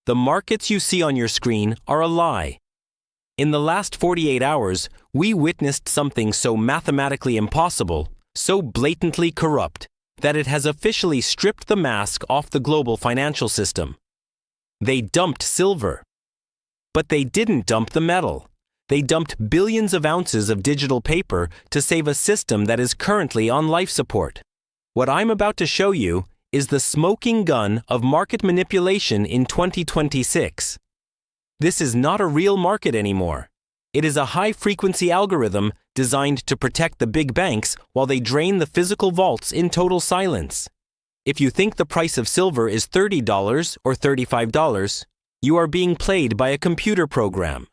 The markets you see on your screen are a lie. In the last 48 hours, we witnessed something so mathematically impossible, so blatantly corrupt, that it has officially stripped the mask off the global financial system. They dumped silver. But they didn't dump the metal. They dumped billions of ounces of digital paper to save a system that is currently on life support. What I'm about to show you is the smoking gun of market manipulation in 2026. This is not a real market anymore. It is a high-frequency algorithm designed to protect the big banks while they drain the physical vaults in total silence. If you think the price of silver is $30 or $35, you are being played by a computer program.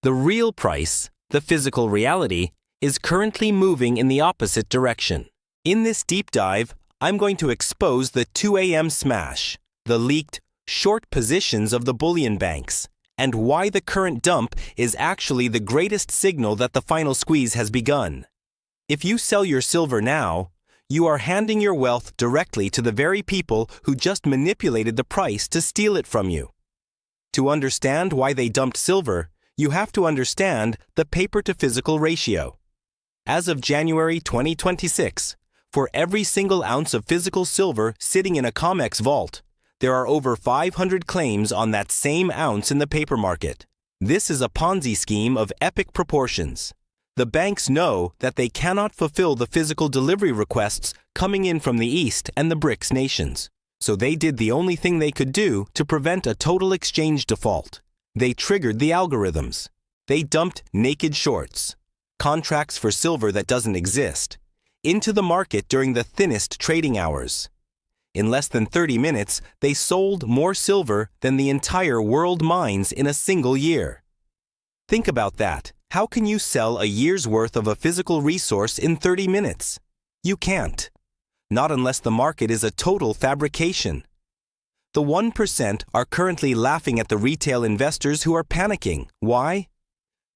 The real price, the physical reality, is currently moving in the opposite direction. In this deep dive, I'm going to expose the 2 a.m. smash, the leaked short positions of the bullion banks, and why the current dump is actually the greatest signal that the final squeeze has begun. If you sell your silver now, you are handing your wealth directly to the very people who just manipulated the price to steal it from you. To understand why they dumped silver, you have to understand the paper-to-physical ratio. As of January 2026, for every single ounce of physical silver sitting in a COMEX vault, there are over 500 claims on that same ounce in the paper market. This is a Ponzi scheme of epic proportions. The banks know that they cannot fulfill the physical delivery requests coming in from the East and the BRICS nations. So they did the only thing they could do to prevent a total exchange default. They triggered the algorithms. They dumped naked shorts, contracts for silver that doesn't exist, into the market during the thinnest trading hours. In less than 30 minutes, they sold more silver than the entire world mines in a single year. Think about that. How can you sell a year's worth of a physical resource in 30 minutes? You can't. Not unless the market is a total fabrication. The 1% are currently laughing at the retail investors who are panicking. Why?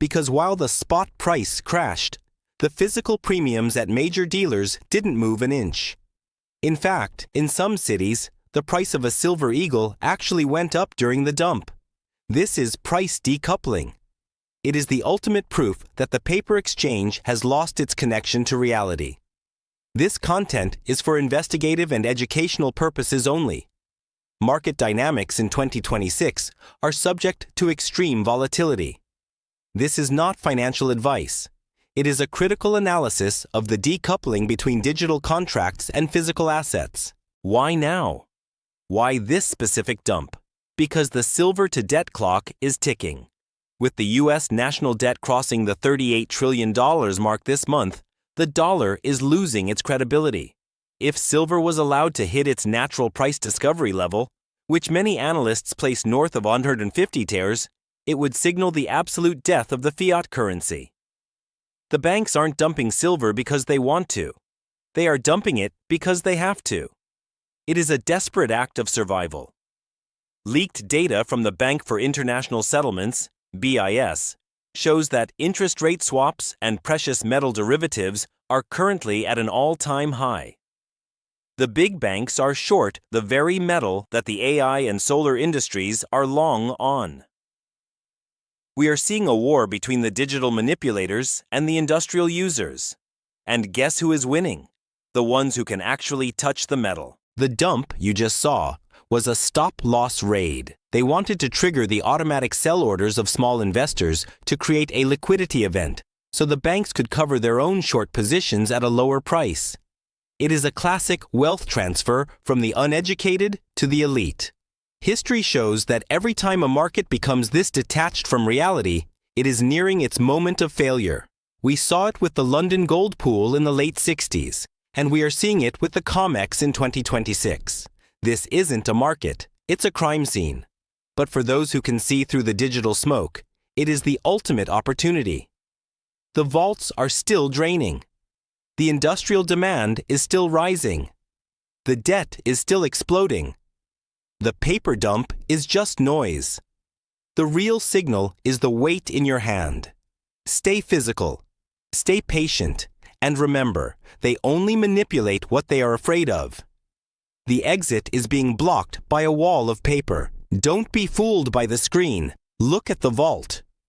Because while the spot price crashed, the physical premiums at major dealers didn't move an inch. In fact, in some cities, the price of a silver eagle actually went up during the dump. This is price decoupling. It is the ultimate proof that the paper exchange has lost its connection to reality. This content is for investigative and educational purposes only. Market dynamics in 2026 are subject to extreme volatility. This is not financial advice. It is a critical analysis of the decoupling between digital contracts and physical assets. Why now? Why this specific dump? Because the silver-to-debt clock is ticking. With the U.S. national debt crossing the $38 trillion mark this month, the dollar is losing its credibility. If silver was allowed to hit its natural price discovery level, which many analysts place north of 150 TARS, it would signal the absolute death of the fiat currency. The banks aren't dumping silver because they want to. They are dumping it because they have to. It is a desperate act of survival. Leaked data from the Bank for International Settlements, BIS, shows that interest rate swaps and precious metal derivatives are currently at an all-time high. The big banks are short the very metal that the AI and solar industries are long on. We are seeing a war between the digital manipulators and the industrial users. And guess who is winning? The ones who can actually touch the metal. The dump you just saw was a stop-loss raid. They wanted to trigger the automatic sell orders of small investors to create a liquidity event, so the banks could cover their own short positions at a lower price. It is a classic wealth transfer from the uneducated to the elite. History shows that every time a market becomes this detached from reality, it is nearing its moment of failure. We saw it with the London Gold Pool in the late 60s, and we are seeing it with the COMEX in 2026. This isn't a market, it's a crime scene. But for those who can see through the digital smoke, it is the ultimate opportunity. The vaults are still draining. The industrial demand is still rising. The debt is still exploding. The paper dump is just noise. The real signal is the weight in your hand. Stay physical, stay patient, and remember, they only manipulate what they are afraid of. The exit is being blocked by a wall of paper. Don't be fooled by the screen. Look at the vault.